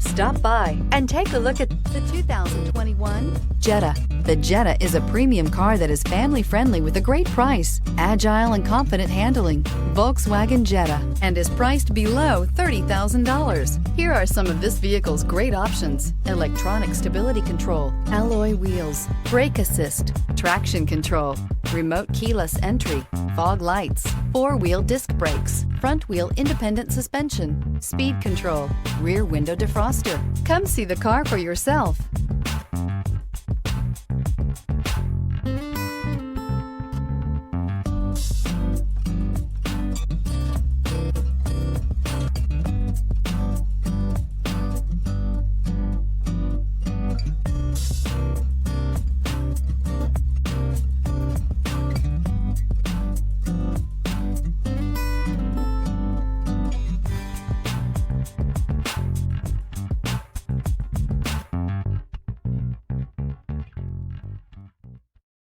Stop by and take a look at the 2021 Jetta. The Jetta is a premium car that is family-friendly with a great price, agile and confident handling. Volkswagen Jetta, and is priced below $30,000. Here are some of this vehicle's great options: electronic stability control, alloy wheels, brake assist, traction control, remote keyless entry, fog lights, four-wheel disc brakes, front-wheel independent suspension, speed control, rear window defroster. Come see the car for yourself.